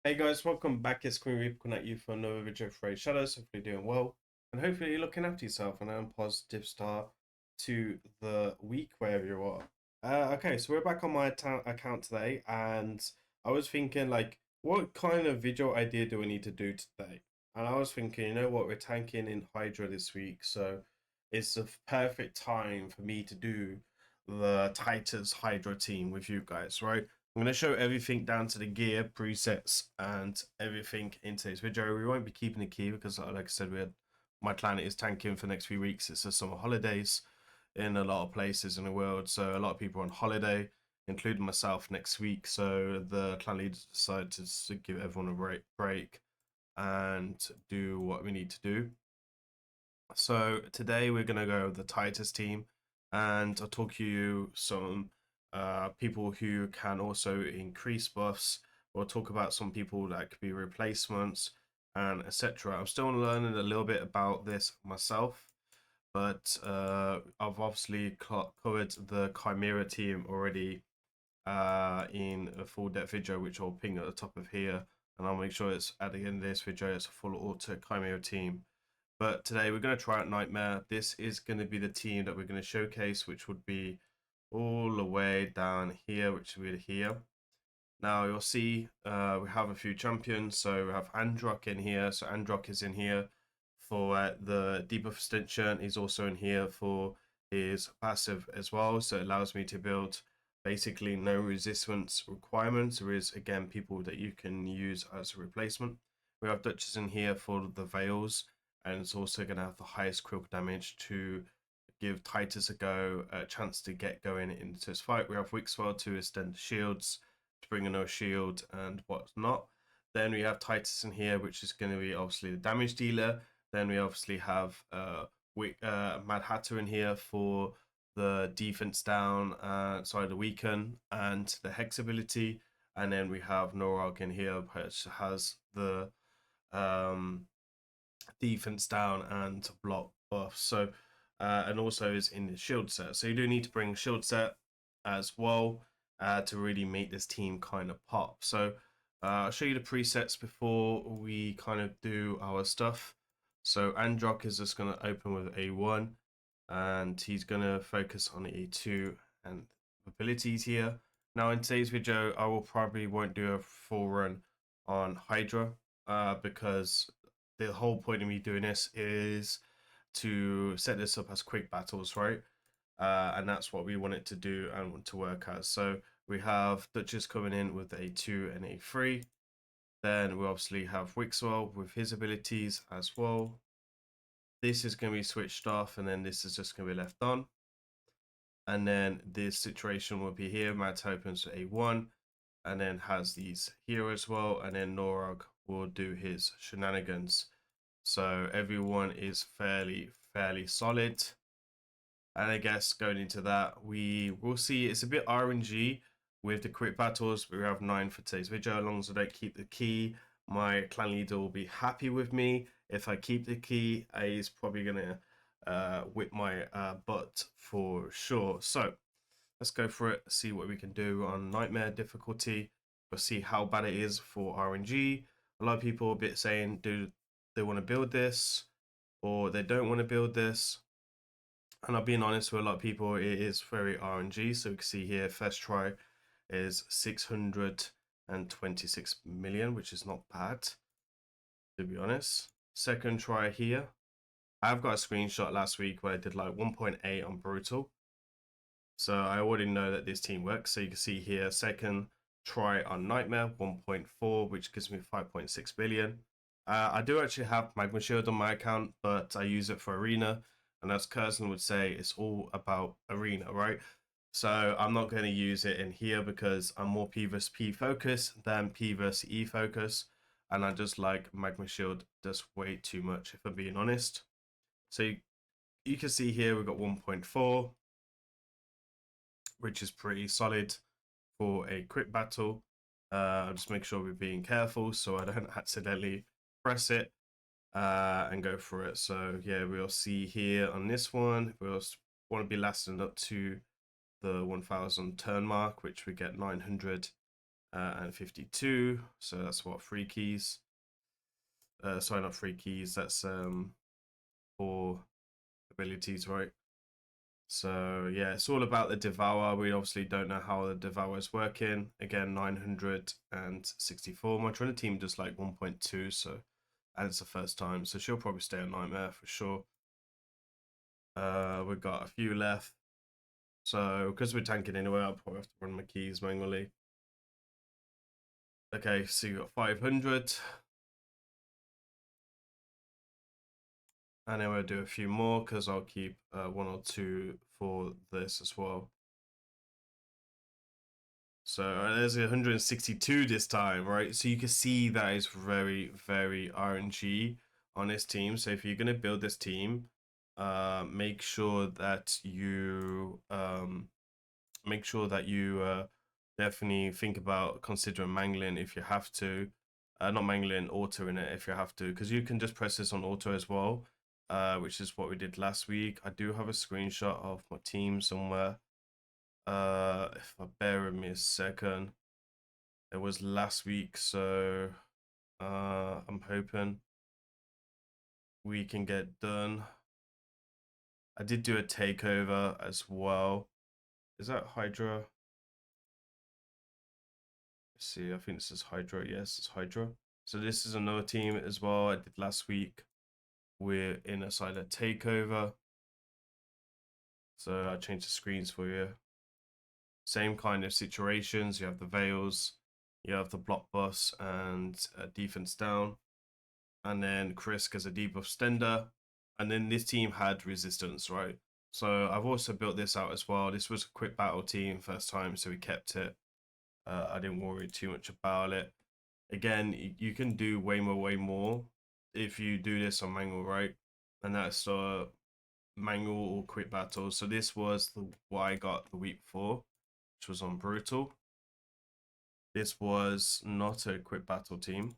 Hey guys, welcome back. It's grimreaper coming at you for another video for Raidshadowlegends. Hopefully you're doing well, and hopefully you're looking after yourself and a positive start to the week wherever you are. Okay, so we're back on my account today, and I was thinking what kind of video idea do we need to do today? And I was thinking, you know what, we're tanking in Hydra this week, so it's the perfect time for me to do the Titus Hydra team with you guys, right? I'm going to show everything down to the gear, presets, and everything in today's video. We won't be keeping the key because, like I said, my planet is tanking for the next few weeks. It's the summer holidays in a lot of places in the world, so a lot of people are on holiday, including myself, next week. So the clan leaders decided to give everyone a break and do what we need to do. So today we're going to go with the Titus team, and I'll talk you some people who can also increase buffs. We'll talk about some people that could be replacements and etc. I'm still learning a little bit about this myself, but I've obviously covered the Chimera team already in a full depth video, which I'll ping at the top of here, and I'll make sure it's at the end of this video. It's a full auto Chimera team. But today we're going to try out Nightmare. This is going to be the team that we're going to showcase, which would be all the way down here, which will be here. Now you'll see we have a few champions. So we have Androck in here. So Androck is in here for the debuff extension. He's also in here for his passive as well. So it allows me to build basically no resistance requirements. There is, again, people that you can use as a replacement. We have Duchess in here for the Veils, and it's also going to have the highest critical damage to give Titus a chance to get going into his fight. We have Wixwell to extend the shields, to bring a no shield and whatnot. Then we have Titus in here, which is going to be obviously the damage dealer. Then we obviously have Mad Hatter in here for the defense down, the weaken and the hex ability. And then we have Norog in here, which has the defense down and block buff. So and also is in the shield set. So you do need to bring shield set as well to really make this team kind of pop. So I'll show you the presets before we kind of do our stuff. So Androck is just going to open with A1, and he's going to focus on A2 and abilities here. Now in today's video, I will probably won't do a full run on Hydra because the whole point of me doing this is to set this up as quick battles, right? And that's what we want it to do and want to work as. So we have Duchess coming in with A2 and A3. Then we obviously have Wixwell with his abilities as well. This is going to be switched off, and then this is just going to be left on. And then this situation will be here. Matt opens to A1 and then has these here as well. And then Norog will do his shenanigans. So everyone is fairly solid. And I guess going into that, we will see it's a bit RNG with the quick battles. We have 9 for today's video. As long as I don't keep the key, my clan leader will be happy with me. If I keep the key, he's probably going to whip my butt for sure. So let's go for it, see what we can do on Nightmare difficulty. We'll see how bad it is for RNG. A lot of people are a bit saying, do they want to build this or they don't want to build this? And I'm being honest with a lot of people, it is very RNG. So we can see here, first try is 626 million, which is not bad, to be honest. Second try here, I've got a screenshot last week where I did like 1.8 on Brutal. So I already know that this team works. So you can see here, second try on Nightmare, 1.4, which gives me 5.6 billion. I do actually have Magma Shield on my account, but I use it for Arena. And as Curzon would say, it's all about Arena, right? So I'm not going to use it in here because I'm more P vs P focused than P vs E focus. And I just like Magma Shield just way too much, if I'm being honest. So you can see here we've got 1.4, which is pretty solid for a quick battle. Just make sure we're being careful so I don't accidentally press it and go for it. So yeah, we'll see here on this one, we'll want to be lasting up to the 1000 turn mark, which we get 900 and 52. So that's what 3 keys. Sorry, not 3 keys. That's 4 abilities, right? So yeah, it's all about the devour. We obviously don't know how the devour is working. Again, 964. My Trinity team does like 1.2, so and it's the first time, so she'll probably stay on nightmare for sure. We've got a few left, so because we're tanking anyway, I'll probably have to run my keys manually. Okay, so you got 500, and then we'll do a few more because I'll keep 1 or 2 for this as well. So there's 162 this time, right? So you can see that is very, very RNG on this team. So if you're gonna build this team, make sure that you definitely think about considering mangling if you have to. Not mangling, autoing it if you have to, because you can just press this on auto as well, which is what we did last week. I do have a screenshot of my team somewhere. If I bear with me a second, it was last week, so I'm hoping we can get done. I did do a takeover as well. Is that Hydra? Let's see, I think this is Hydra. Yes, it's Hydra. So this is another team as well I did last week. We're in a silent takeover. So I changed the screens for you. Same kind of situations. You have the Veils, you have the block bus and defense down. And then Krisk as a debuff stender. And then this team had resistance, right? So I've also built this out as well. This was a quick battle team first time, so we kept it. I didn't worry too much about it. Again, you can do way more if you do this on manual, right? And that's manual or quick battle. So this was what I got the week before, which was on brutal. This was not a quick battle team.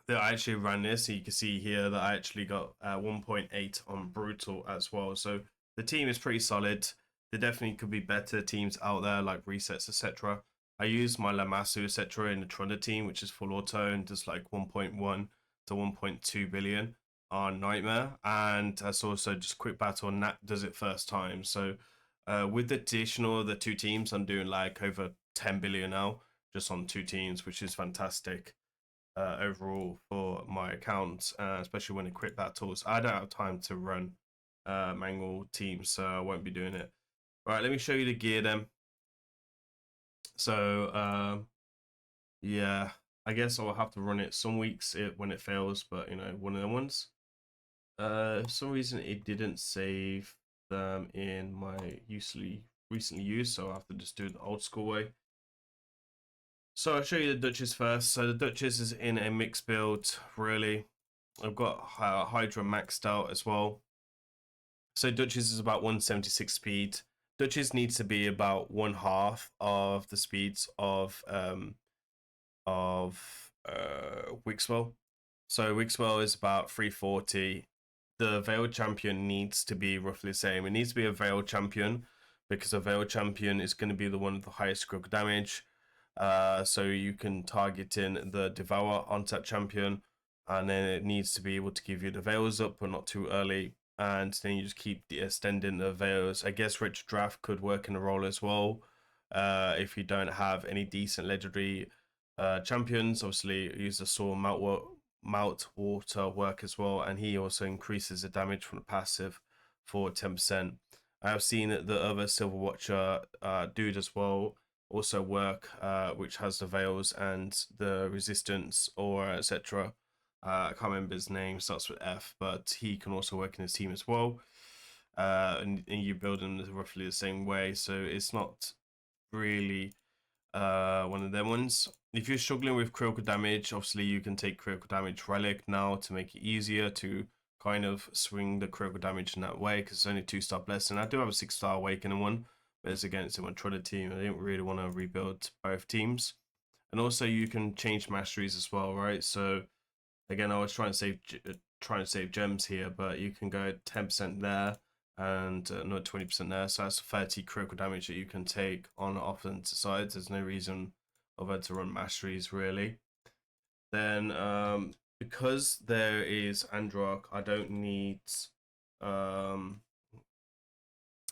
That I actually ran this, so you can see here that I actually got 1.8 on brutal as well. So the team is pretty solid. There definitely could be better teams out there like resets, etc. I used my Lamasu, etc. in the Trunda team, which is full auto and does like 1.1 to 1.2 billion on Nightmare, and that's also just quick battle, and that does it first time. So with the additional the 2 teams, I'm doing like over 10 billion now just on 2 teams, which is fantastic. Overall for my account, especially when in quick battles. I don't have time to run manual teams, so I won't be doing it. All right, let me show you the gear then. So yeah, I guess I'll have to run it some weeks when it fails, but you know, one of them ones. For some reason it didn't save them in my recently used, so I have to just do it the old school way. So I'll show you the Duchess first. So the Duchess is in a mixed build, really. I've got Hydra maxed out as well. So Duchess is about 176 speed. Duchess needs to be about 1/2 of the speeds of Wixwell. So Wixwell is about 340. The Veiled Champion needs to be roughly the same. It needs to be a Veiled Champion because a Veiled Champion is going to be the one with the highest critical damage. So you can target in the Devour onto that champion, and then it needs to be able to give you the Veils up, but not too early. And then you just keep extending the Veils. I guess Rich Draft could work in the role as well. If you don't have any decent legendary champions, obviously use the Saw Mount Water work as well, and he also increases the damage from the passive for 10%. I have seen that the other Silver Watcher dude as well also work, which has the Veils and the resistance or etc. I can't remember his name, starts with F, but he can also work in his team as well. And you build them roughly the same way, so it's not really one of them ones. If you're struggling with critical damage, obviously you can take critical damage relic now to make it easier to kind of swing the critical damage in that way, because it's only 2-star blessing. I do have a 6-star awakening one, but it's against my Trudder team. I didn't really want to rebuild both teams. And also you can change masteries as well, right? So again, I was trying to save gems here, but you can go 10% there, and another 20% there. So that's 30 critical damage that you can take on offensive sides. There's no reason other to run masteries really. Then because there is Androck, um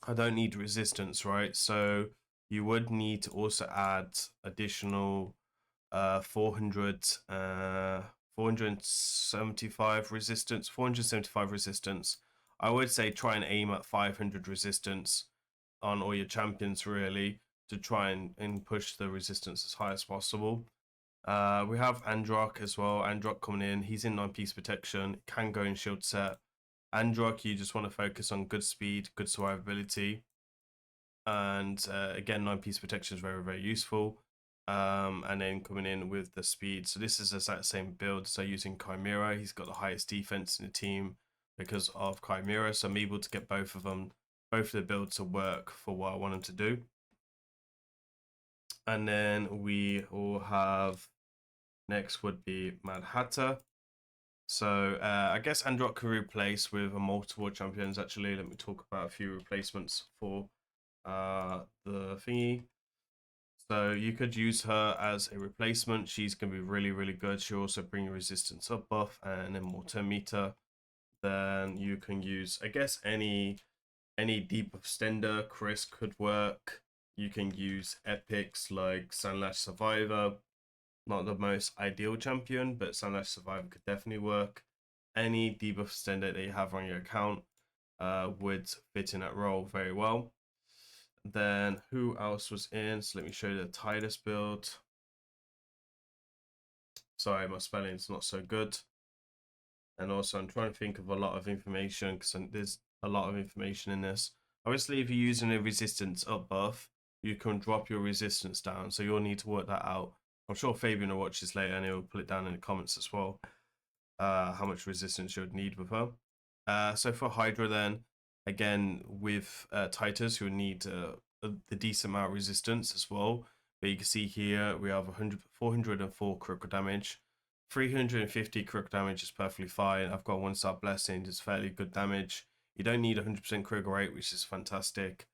I don't need resistance, right? So you would need to also add additional 400 475 resistance, 475 resistance. I would say try and aim at 500 resistance on all your champions really, to try and push the resistance as high as possible. We have Androck as well. Androck coming in. He's in 9-piece protection. Can go in shield set. Androck, you just want to focus on good speed, good survivability. And again, 9-piece protection is very, very useful. And then coming in with the speed. So this is the exact same build. So using Chimera, he's got the highest defense in the team because of Chimera. So I'm able to get both of them, both of the builds to work for what I want them to do. And then we all have, next would be Mad Hatter. So I guess Androck can replace with a multiple champions. Actually, let me talk about a few replacements for the thingy. So you could use her as a replacement. She's going to be really, really good. She'll also bring resistance up buff and then more turn meter. Then you can use, I guess, any debuff extender. Chris could work. You can use epics like Sunlash Survivor. Not the most ideal champion, but Sunlash Survivor could definitely work. Any debuff extender that you have on your account would fit in that role very well. Then who else was in? So let me show you the Titus build. Sorry, my spelling's not so good. And also I'm trying to think of a lot of information because there's a lot of information in this. Obviously, if you're using a resistance up buff, you can drop your resistance down. So you'll need to work that out. I'm sure Fabian will watch this later and he'll put it down in the comments as well. How much resistance you would need with her. So for Hydra then, again with Titus, you'll need the decent amount of resistance as well. But you can see here we have 404 critical damage. 350 critical damage is perfectly fine. I've got 1-star blessing, it's fairly good damage. You don't need 100% critical rate, which is fantastic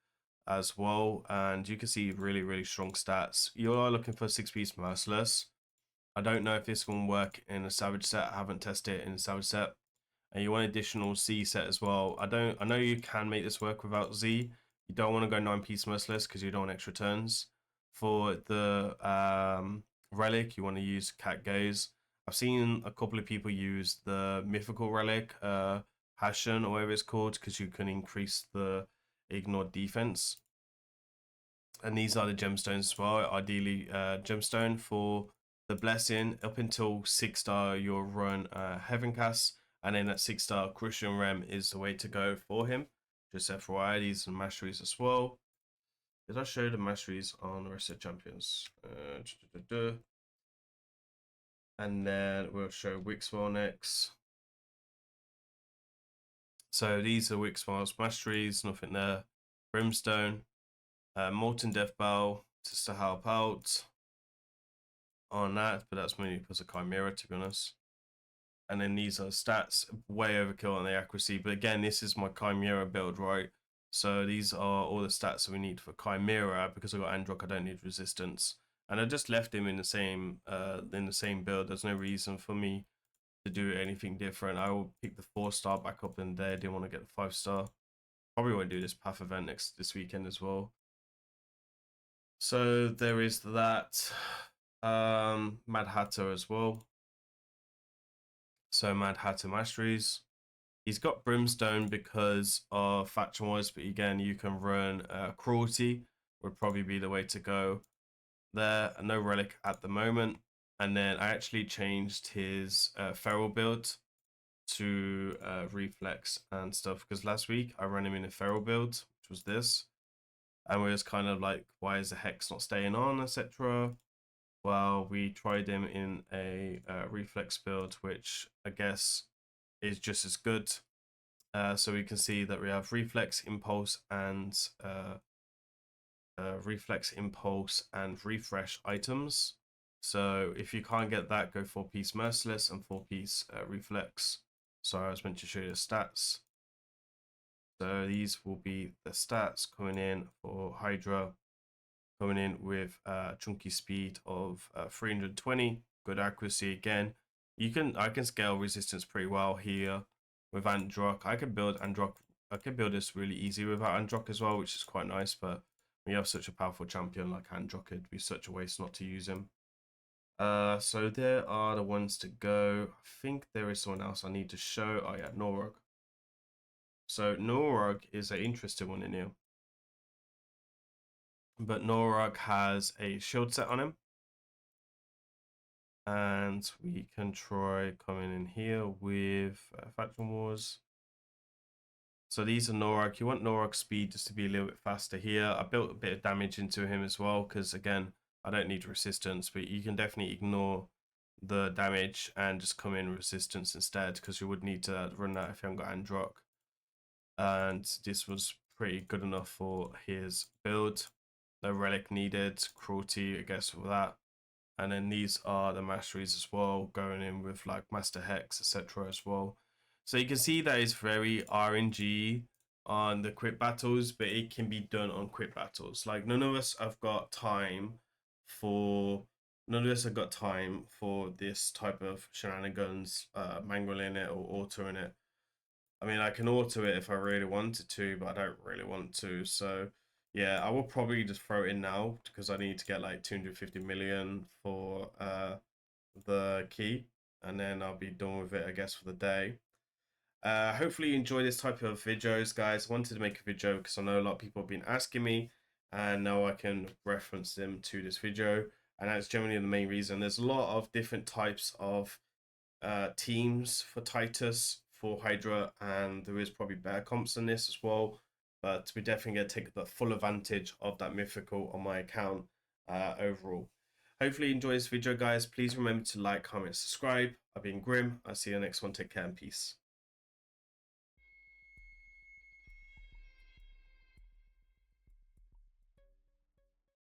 as well. And you can see really, really strong stats. You are looking for 6-piece merciless. I don't know if this will work in a Savage set. I haven't tested it in a Savage set. And you want additional Z set as well. I know you can make this work without Z. You don't want to go 9-piece merciless because you don't want extra turns. For the relic, you want to use Cat Gaze. I've seen a couple of people use the mythical relic, Passion or whatever it's called, because you can increase the ignored defense. And these are the gemstones as well. Ideally, gemstone for the blessing. Up until 6-star, you'll run Heaven Cast, and then at 6-star, Christian Rem is the way to go for him. Just FYI, these are masteries as well. Did I show the masteries on the rest of the champions? And then we'll show Wixwell next. So these are Wixwell's masteries, nothing there. Brimstone, Molten Death Bow, just to help out on that, but that's mainly because of Chimera, to be honest. And then these are stats, way overkill on the accuracy. But again, this is my Chimera build, right? So these are all the stats that we need for Chimera. Because I got Androck, I don't need resistance. And I just left him in the same build. There's no reason for me to do anything different. I will pick the 4-star back up in there. Didn't want to get the 5-star. Probably won't do this path event this weekend as well. So there is that. Mad Hatter as well. So Mad Hatter masteries. He's got Brimstone because of faction wise, but again, you can run Cruelty, would probably be the way to go there. No relic at the moment. And then I actually changed his feral build to reflex and stuff, because last week I ran him in a feral build, which was this, and we was kind of like, why is the hex not staying on, etc. Well, we tried him in a reflex build, which I guess is just as good. So we can see that we have reflex, impulse, and refresh items. So if you can't get that, go 4-piece merciless and 4-piece reflex. Sorry, I was meant to show you the stats. So these will be the stats coming in for Hydra, coming in with chunky speed of 320, good accuracy again. I can scale resistance pretty well here with Androck. I can build this really easy without Androck as well, which is quite nice, but when you have such a powerful champion like Androck, it'd be such a waste not to use him. So there are the ones to go. I think there is someone else I need to show. Oh yeah, Norog. So Norog is an interesting one in here. But Norog has a shield set on him. And we can try coming in here with Faction Wars. So these are Norog. You want Norog speed just to be a little bit faster here. I built a bit of damage into him as well because, again, I don't need resistance. But you can definitely ignore the damage and just come in resistance instead because you would need to run that if you haven't got Androck. And this was pretty good enough for his build. No relic needed. Cruelty, I guess, for that. And then these are the masteries as well, going in with like Master Hex, etc. as well. So you can see that it's very RNG on the quick battles, but it can be done on quick battles. Like none of us have got time for this type of shenanigans, mangling it or altering it. I mean, I can auto it if I really wanted to, but I don't really want to. So yeah, I will probably just throw it in now because I need to get like 250 million for the key, and then I'll be done with it, I guess, for the day. Hopefully you enjoy this type of videos, guys. I wanted to make a video because I know a lot of people have been asking me, and now I can reference them to this video, and that's generally the main reason. There's a lot of different types of teams for Titus, for Hydra, and there is probably better comps than this as well. But we definitely going to take the full advantage of that mythical on my account overall. Hopefully you enjoy this video, guys. Please remember to like, comment, subscribe. I've been Grim. I'll see you next one. Take care and peace.